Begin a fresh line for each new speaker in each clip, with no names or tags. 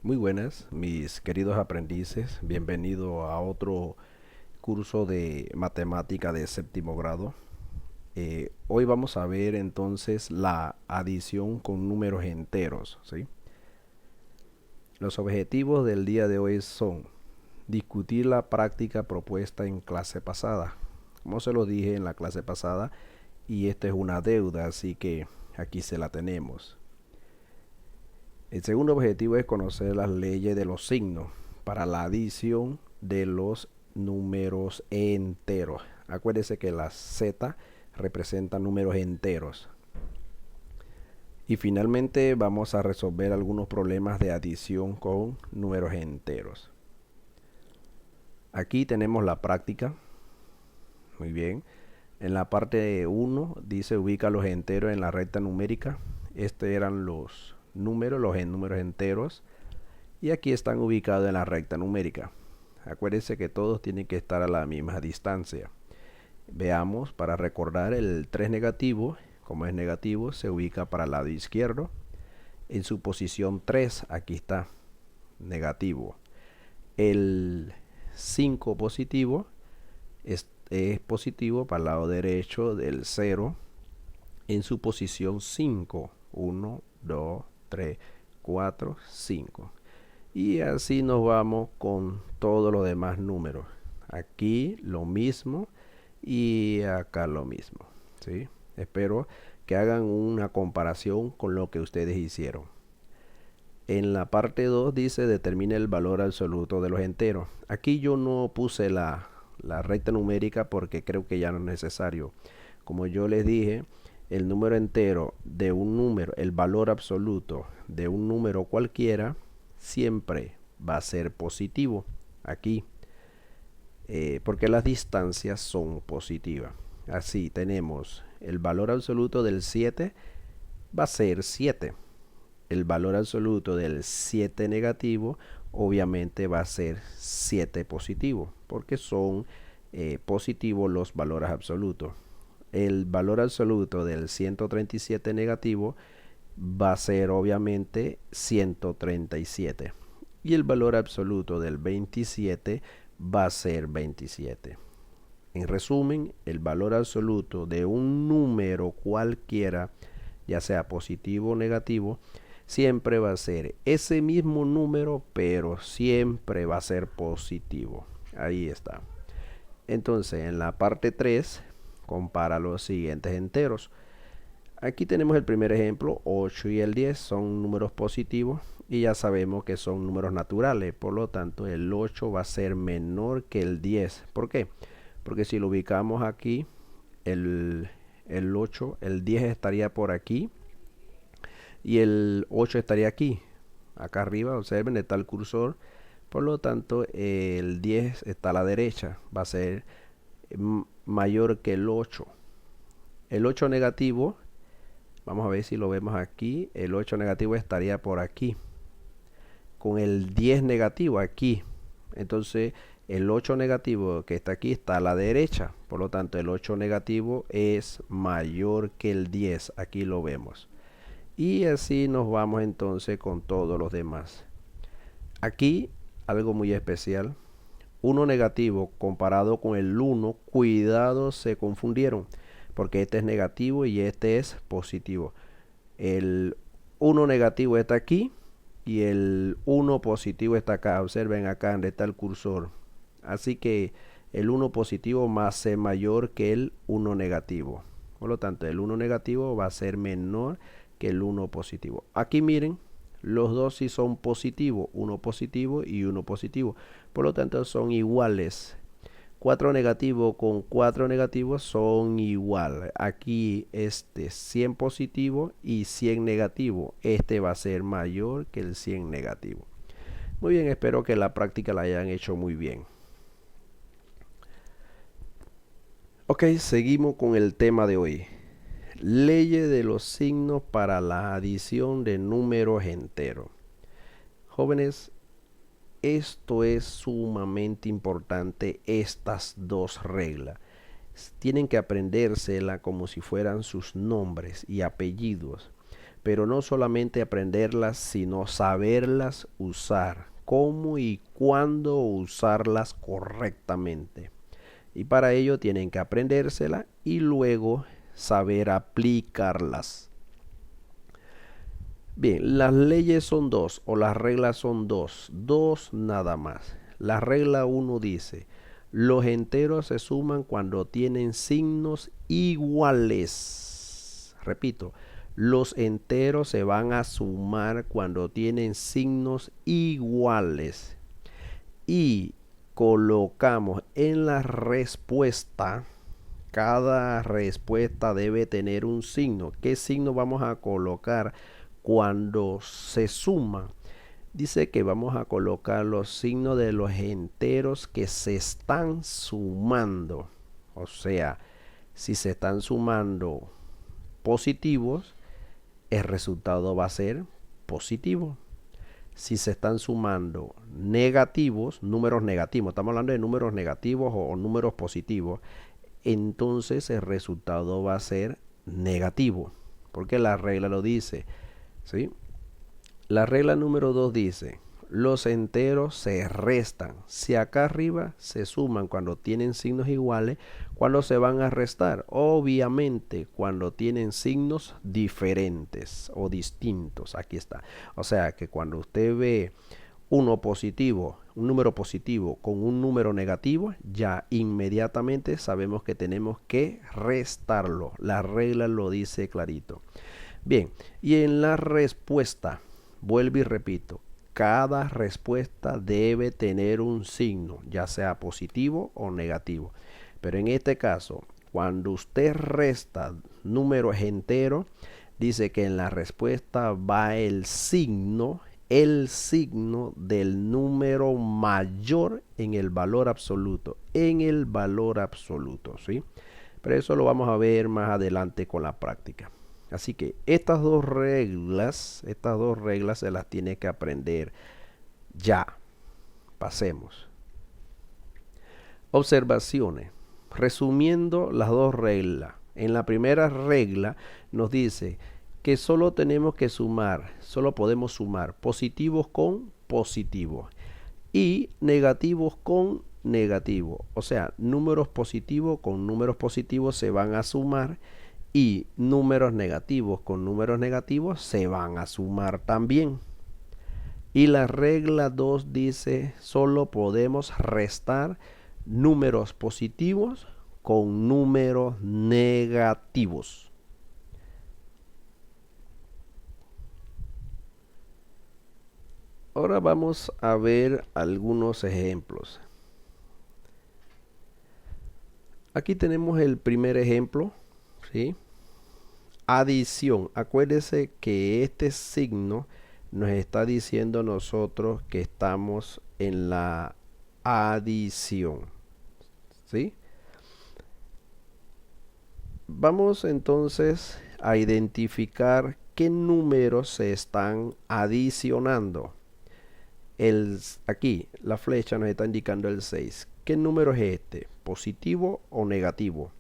Muy buenas, mis queridos aprendices. Bienvenido a otro curso de matemática de séptimo grado. Hoy vamos a ver entonces la adición con números enteros, ¿sí? Los objetivos del día de hoy son discutir la práctica propuesta en clase pasada. Como se lo dije en la clase pasada, y esta es una deuda, así que aquí se la tenemos. El segundo objetivo es conocer las leyes de los signos para la adición de los números enteros. Acuérdese que la Z representa números enteros. Y finalmente vamos a resolver algunos problemas de adición con números enteros. Aquí tenemos la práctica. Muy bien. En la parte 1 dice ubica los enteros en la recta numérica. Estos eran los números enteros. Y aquí están ubicados en la recta numérica. Acuérdense que todos tienen que estar a la misma distancia. Veamos, para recordar, el 3 negativo, como es negativo, se ubica para el lado izquierdo. En su posición 3, aquí está, negativo. El 5 positivo es positivo para el lado derecho del 0. En su posición 5, 1, 2, 3, 4, 5. Y así nos vamos con todos los demás números. Aquí lo mismo y acá lo mismo, ¿sí? Espero que hagan una comparación con lo que ustedes hicieron. En la parte 2 dice determine el valor absoluto de los enteros. Aquí yo no puse la recta numérica porque creo que ya no es necesario. Como yo les dije, el número entero de un número, el valor absoluto de un número cualquiera, siempre va a ser positivo aquí, porque las distancias son positivas. Así tenemos el valor absoluto del 7 va a ser 7. El valor absoluto del 7 negativo obviamente va a ser 7 positivo, porque son positivos los valores absolutos. El valor absoluto del 137 negativo va a ser obviamente 137. Y el valor absoluto del 27 va a ser 27. En resumen, el valor absoluto de un número cualquiera, ya sea positivo o negativo, siempre va a ser ese mismo número, pero siempre va a ser positivo. Ahí está. Entonces, en la parte 3, compara los siguientes enteros. Aquí tenemos el primer ejemplo, 8 y el 10 son números positivos y ya sabemos que son números naturales, por lo tanto el 8 va a ser menor que el 10. ¿Por qué? Porque si lo ubicamos aquí, el 8, el 10 estaría por aquí y el 8 estaría aquí. Acá arriba, observen, está el cursor, por lo tanto el 10 está a la derecha, va a ser mayor que el 8. El 8 negativo, vamos a ver si lo vemos aquí. El 8 negativo estaría por aquí. Con el 10 negativo aquí. Entonces el 8 negativo que está aquí está a la derecha. Por lo tanto el 8 negativo es mayor que el 10. Aquí lo vemos. Y así nos vamos entonces con todos los demás. Aquí algo muy especial. 1 negativo comparado con el 1. Cuidado, se confundieron, porque este es negativo y este es positivo. El 1 negativo está aquí y el 1 positivo está acá. Observen acá donde está el cursor. Así que el 1 positivo va a ser mayor que el 1 negativo. Por lo tanto, el 1 negativo va a ser menor que el 1 positivo. Aquí miren, los dos sí son positivos, 1 positivo y 1 positivo. Por lo tanto, son iguales. 4 negativos con 4 negativos son igual. Aquí este 100 positivo y 100 negativo. Este va a ser mayor que el 100 negativo. Muy bien, espero que la práctica la hayan hecho muy bien. Ok, seguimos con el tema de hoy. Leyes de los signos para la adición de números enteros. Jóvenes, esto es sumamente importante, estas dos reglas. Tienen que aprendérsela como si fueran sus nombres y apellidos, pero no solamente aprenderlas, sino saberlas usar, cómo y cuándo usarlas correctamente. Y para ello tienen que aprendérsela y luego saber aplicarlas. Bien, las leyes son dos o las reglas son dos nada más. La regla 1 dice, los enteros se suman cuando tienen signos iguales. Repito, los enteros se van a sumar cuando tienen signos iguales. Y colocamos en la respuesta, cada respuesta debe tener un signo. ¿Qué signo vamos a colocar cuando se suma? Dice que vamos a colocar los signos de los enteros que se están sumando. O sea, si se están sumando positivos, el resultado va a ser positivo. Si se están sumando negativos, números negativos, estamos hablando de números negativos o números positivos, entonces el resultado va a ser negativo, porque la regla lo dice, ¿sí? La regla número 2 dice, los enteros se restan. Si acá arriba se suman cuando tienen signos iguales, ¿cuándo se van a restar? Obviamente cuando tienen signos diferentes o distintos. Aquí está. O sea que cuando usted ve uno positivo, un número positivo con un número negativo, ya inmediatamente sabemos que tenemos que restarlo. La regla lo dice clarito. Bien, y en la respuesta, vuelvo y repito, cada respuesta debe tener un signo, ya sea positivo o negativo. Pero en este caso, cuando usted resta números enteros, dice que en la respuesta va el signo del número mayor en el valor absoluto, ¿sí? Pero eso lo vamos a ver más adelante con la práctica. Así que estas dos reglas se las tiene que aprender ya. Pasemos. Observaciones. Resumiendo las dos reglas. En la primera regla nos dice que solo tenemos que sumar, solo podemos sumar positivos con positivos y negativos con negativos. O sea, números positivos con números positivos se van a sumar y números negativos con números negativos se van a sumar también. Y la regla 2 dice, solo podemos restar números positivos con números negativos. Ahora vamos a ver algunos ejemplos. Aquí tenemos el primer ejemplo, ¿sí? Adición. Acuérdese que este signo nos está diciendo a nosotros que estamos en la adición, ¿sí? Vamos entonces a identificar qué números se están adicionando. Aquí la flecha nos está indicando el 6. ¿Qué número es este? ¿Positivo o negativo?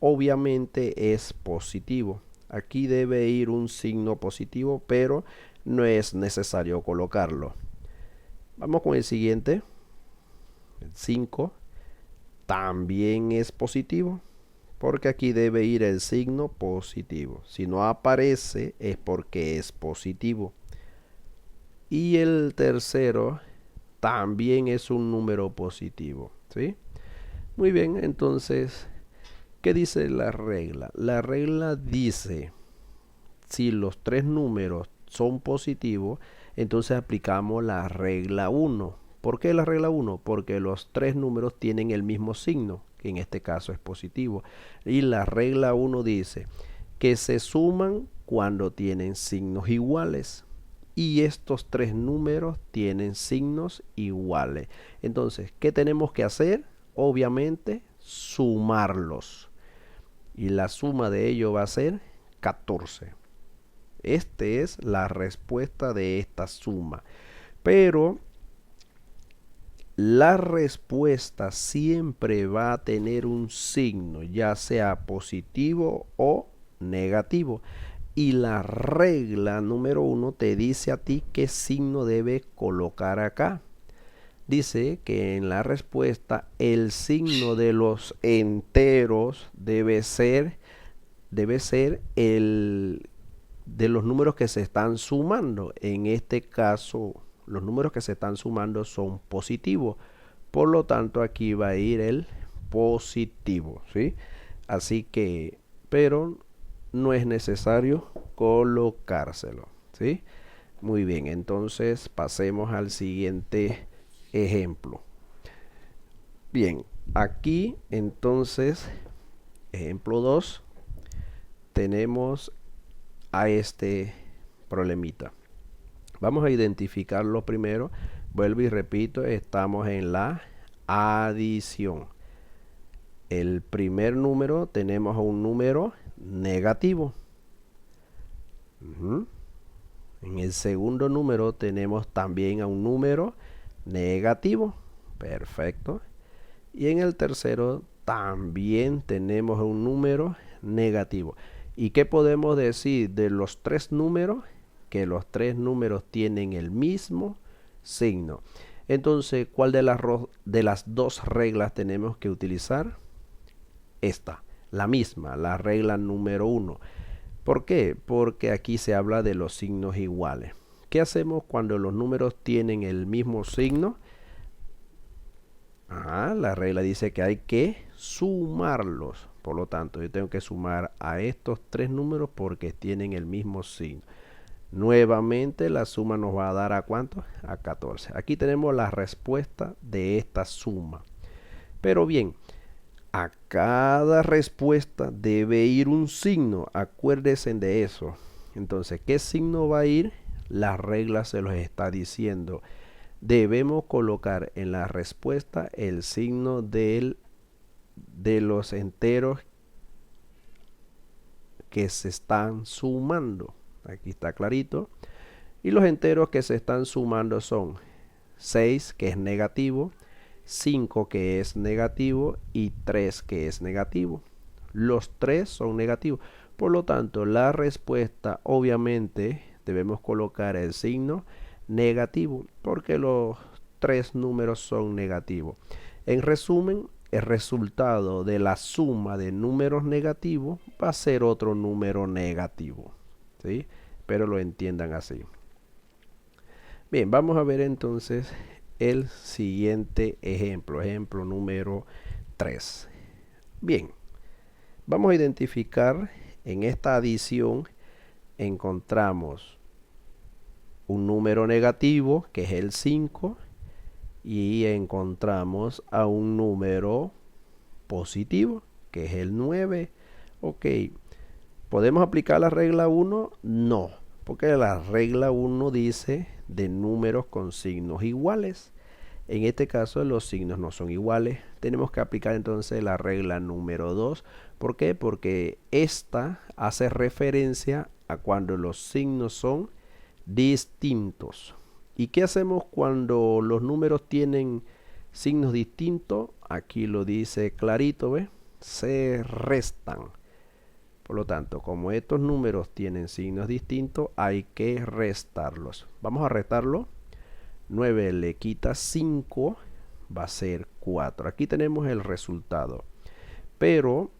Obviamente es positivo. Aquí debe ir un signo positivo, pero no es necesario colocarlo. Vamos con el siguiente. El 5 también es positivo, porque aquí debe ir el signo positivo. Si no aparece es porque es positivo. Y el tercero también es un número positivo, ¿sí? Muy bien, entonces, ¿qué dice la regla? La regla dice, si los tres números son positivos, entonces aplicamos la regla 1. ¿Por qué la regla 1? Porque los tres números tienen el mismo signo, que en este caso es positivo. Y la regla 1 dice que se suman cuando tienen signos iguales. Y estos tres números tienen signos iguales. Entonces, ¿qué tenemos que hacer? Obviamente, sumarlos. Y la suma de ello va a ser 14. Esta es la respuesta de esta suma. Pero la respuesta siempre va a tener un signo, ya sea positivo o negativo. y la regla número 1 te dice a ti qué signo debes colocar acá. Dice que en la respuesta el signo de los enteros debe ser el de los números que se están sumando. En este caso, los números que se están sumando son positivos. Por lo tanto, aquí va a ir el positivo, ¿sí? Así que, pero no es necesario colocárselo, ¿sí? Muy bien, entonces pasemos al siguiente ejemplo. Bien, aquí entonces, ejemplo 2, tenemos a este problemita. Vamos a identificarlo primero. Vuelvo y repito, estamos en la adición. El primer número tenemos un número negativo. En el segundo número tenemos también a un número negativo. Perfecto. Y en el tercero también tenemos un número negativo. ¿Y qué podemos decir de los tres números? Que los tres números tienen el mismo signo. Entonces, ¿cuál de las dos reglas tenemos que utilizar? Esta, la misma, la regla número 1. ¿Por qué? Porque aquí se habla de los signos iguales. ¿Qué hacemos cuando los números tienen el mismo signo? La regla dice que hay que sumarlos. Por lo tanto, yo tengo que sumar a estos tres números porque tienen el mismo signo. Nuevamente la suma nos va a dar ¿a cuánto? A 14. Aquí tenemos la respuesta de esta suma. Pero bien, a cada respuesta debe ir un signo. Acuérdense de eso. Entonces, ¿qué signo va a ir? La regla se los está diciendo. Debemos colocar en la respuesta el signo de los enteros que se están sumando. Aquí está clarito. Y los enteros que se están sumando son 6, que es negativo, 5, que es negativo, y 3, que es negativo. Los tres son negativos. Por lo tanto, la respuesta, obviamente, debemos colocar el signo negativo, porque los tres números son negativos. En resumen, el resultado de la suma de números negativos va a ser otro número negativo, ¿sí? Pero lo entiendan así. Bien, vamos a ver entonces el siguiente ejemplo, ejemplo número 3. Bien, vamos a identificar en esta adición, encontramos un número negativo que es el 5 y encontramos a un número positivo que es el 9. Ok, ¿podemos aplicar la regla 1? No, porque la regla 1 dice de números con signos iguales. En este caso los signos no son iguales. Tenemos que aplicar entonces la regla número 2. ¿Por qué? Porque esta hace referencia a cuando los signos son distintos. ¿Y qué hacemos cuando los números tienen signos distintos? Aquí lo dice clarito, ¿ves? Se restan. Por lo tanto, como estos números tienen signos distintos, hay que restarlos. Vamos a restarlo. 9 le quita 5, va a ser 4. Aquí tenemos el resultado. Pero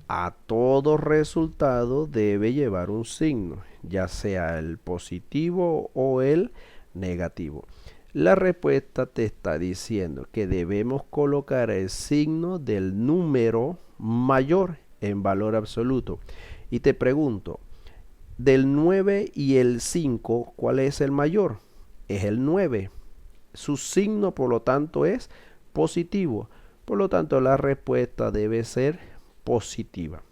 a todo resultado debe llevar un signo, ya sea el positivo o el negativo. La respuesta te está diciendo que debemos colocar el signo del número mayor en valor absoluto. Y te pregunto, del 9 y el 5, ¿cuál es el mayor? Es el 9. Su signo, por lo tanto, es positivo. Por lo tanto, la respuesta debe ser positiva.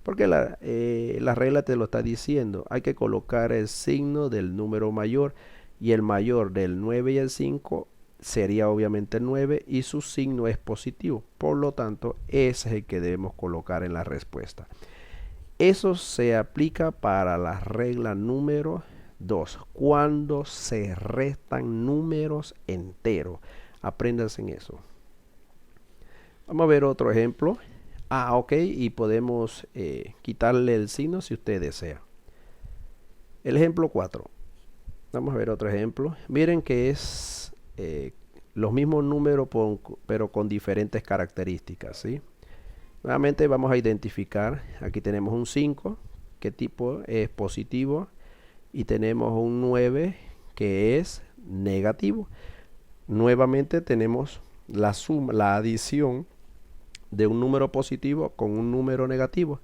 Porque la regla te lo está diciendo. Hay que colocar el signo del número mayor. Y el mayor del 9 y el 5 sería obviamente el 9 y su signo es positivo. Por lo tanto, ese es el que debemos colocar en la respuesta. Eso se aplica para la regla número 2. Cuando se restan números enteros. Apréndanse en eso. Vamos a ver otro ejemplo. Ok, y podemos quitarle el signo si usted desea. El ejemplo 4. Vamos a ver otro ejemplo. Miren que es los mismos números pero con diferentes características, ¿sí? Nuevamente vamos a identificar. Aquí tenemos un 5, que tipo es positivo, y tenemos un 9 que es negativo. Nuevamente tenemos la suma, la adición de un número positivo con un número negativo.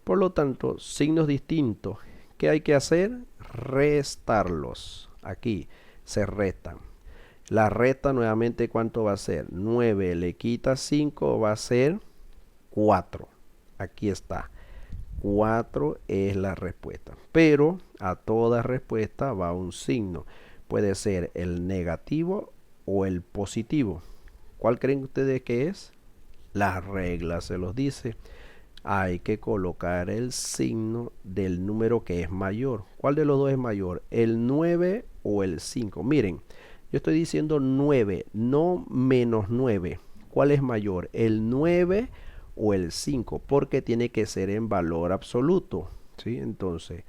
Por lo tanto, signos distintos. ¿Qué hay que hacer? Restarlos. Aquí se restan. La resta nuevamente, ¿cuánto va a ser? 9 le quita 5, va a ser 4. Aquí está. 4 es la respuesta. Pero a toda respuesta va un signo. Puede ser el negativo o el positivo. ¿Cuál creen ustedes que es? La regla se los dice. Hay que colocar el signo del número que es mayor. ¿Cuál de los dos es mayor? ¿El 9 o el 5? Miren, yo estoy diciendo 9, no menos 9. ¿Cuál es mayor? ¿El 9 o el 5? Porque tiene que ser en valor absoluto, ¿sí? Entonces,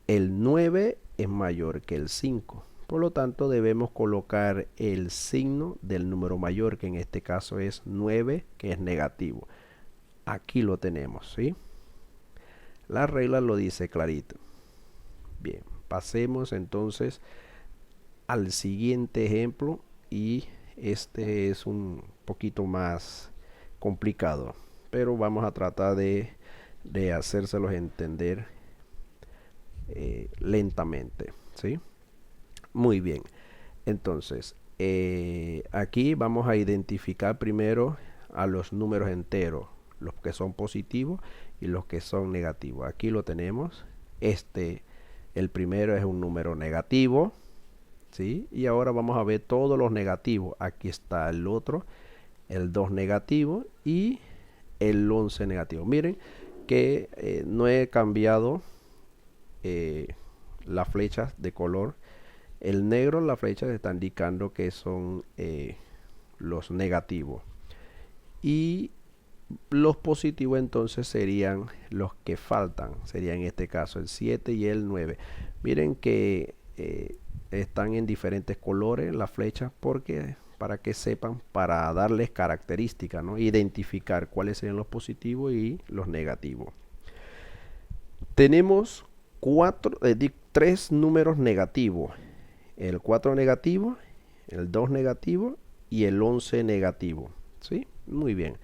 el 9 es mayor que el 5. Por lo tanto, debemos colocar el signo del número mayor, que en este caso es 9, que es negativo. Aquí lo tenemos, ¿sí? La regla lo dice clarito. Bien, pasemos entonces al siguiente ejemplo, y este es un poquito más complicado, pero vamos a tratar de hacérselos entender lentamente, ¿sí? Muy bien, entonces aquí vamos a identificar primero a los números enteros, los que son positivos y los que son negativos. Aquí lo tenemos. El primero es un número negativo, ¿sí? Y ahora vamos a ver todos los negativos. Aquí está el otro, el 2 negativo y el 11 negativo. Miren que no he cambiado las flechas de color. El negro, las flechas está indicando que son los negativos. Y los positivos entonces serían los que faltan. Sería en este caso el 7 y el 9. Miren que están en diferentes colores las flechas, porque para que sepan, para darles características, ¿no? Identificar cuáles serían los positivos y los negativos. Tenemos tres números negativos. El 4 negativo, el 2 negativo y el 11 negativo, ¿sí? Muy bien.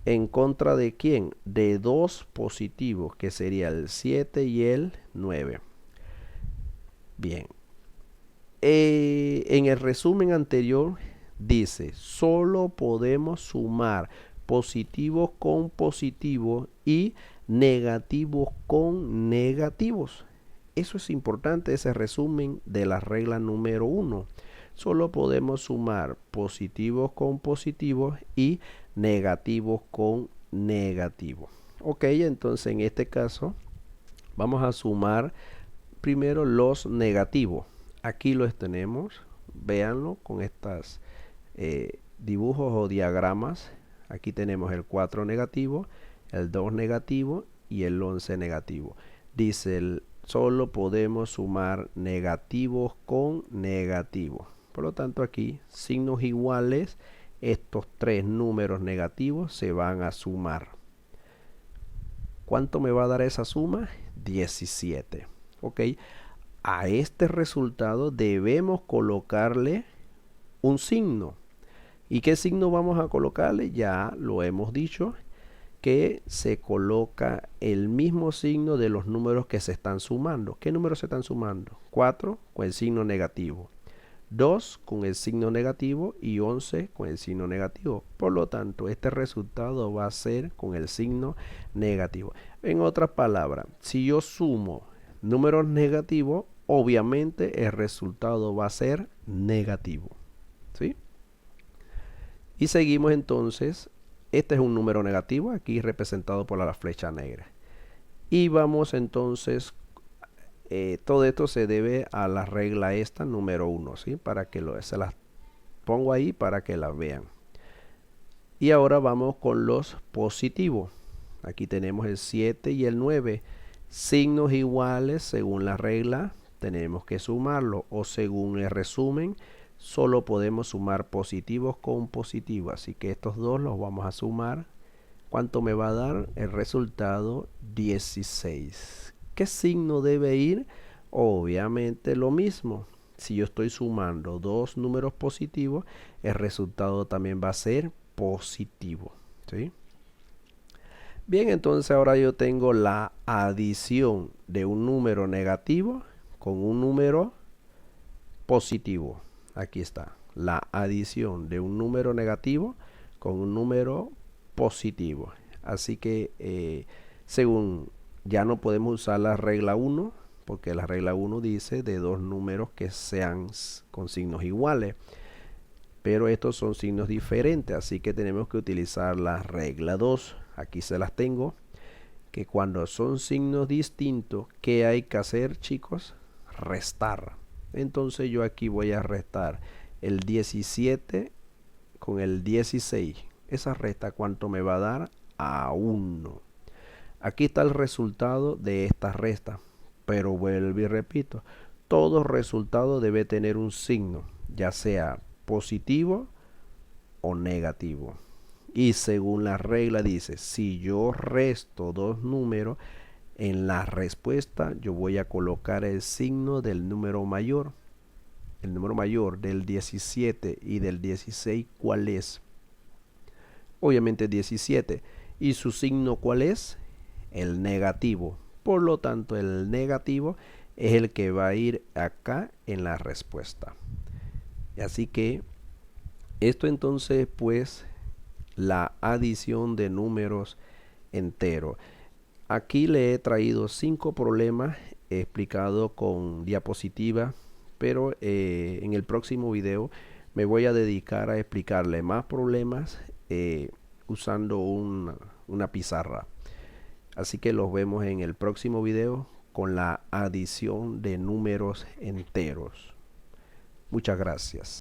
¿En contra de quién? De dos positivos, que sería el 7 y el 9. Bien. En el resumen anterior dice, solo podemos sumar positivos con positivos y negativos con negativos. Eso es importante, ese resumen de la regla número 1. Solo podemos sumar positivos con positivos y negativos con negativos. Ok, entonces en este caso vamos a sumar primero los negativos. Aquí los tenemos, véanlo con estas dibujos o diagramas. Aquí tenemos el 4 negativo, el 2 negativo y el 11 negativo. Dice solo podemos sumar negativos con negativos. Por lo tanto, aquí signos iguales, estos tres números negativos se van a sumar. ¿Cuánto me va a dar esa suma? 17. Ok. A este resultado debemos colocarle un signo. ¿Y qué signo vamos a colocarle? Ya lo hemos dicho, que se coloca el mismo signo de los números que se están sumando. ¿Qué números se están sumando? 4 con el signo negativo, 2 con el signo negativo y 11 con el signo negativo. Por lo tanto, este resultado va a ser con el signo negativo. En otras palabras, si yo sumo números negativos, obviamente el resultado va a ser negativo, ¿sí? Y seguimos entonces. Este es un número negativo, aquí representado por la flecha negra. Y vamos entonces, todo esto se debe a la regla esta, número 1, ¿sí? Para que se las pongo ahí para que las vean. Y ahora vamos con los positivos. Aquí tenemos el 7 y el 9. Signos iguales, según la regla, tenemos que sumarlo, o según el resumen, solo podemos sumar positivos con positivos. Así que estos dos los vamos a sumar. ¿Cuánto me va a dar? El resultado 16. ¿Qué signo debe ir? Obviamente lo mismo. Si yo estoy sumando dos números positivos, el resultado también va a ser positivo, ¿sí? Bien, entonces ahora yo tengo la adición de un número negativo con un número positivo. Aquí está, la adición de un número negativo con un número positivo. Así que según ya no podemos usar la regla 1, porque la regla 1 dice de dos números que sean con signos iguales, pero estos son signos diferentes, así que tenemos que utilizar la regla 2. Aquí se las tengo, que cuando son signos distintos, ¿qué hay que hacer, chicos? Restar. Entonces yo aquí voy a restar el 17 con el 16. Esa resta, ¿cuánto me va a dar? A 1. Aquí está el resultado de esta resta, pero vuelvo y repito, todo resultado debe tener un signo, ya sea positivo o negativo. Y según la regla dice, si yo resto dos números, en la respuesta yo voy a colocar el signo del número mayor. El número mayor del 17 y del 16, ¿cuál es? Obviamente 17. ¿Y su signo cuál es? El negativo. Por lo tanto, el negativo es el que va a ir acá en la respuesta. Así que esto entonces pues la adición de números enteros. Aquí le he traído 5 problemas explicados con diapositiva, pero en el próximo video me voy a dedicar a explicarle más problemas usando una pizarra. Así que los vemos en el próximo video con la adición de números enteros. Muchas gracias.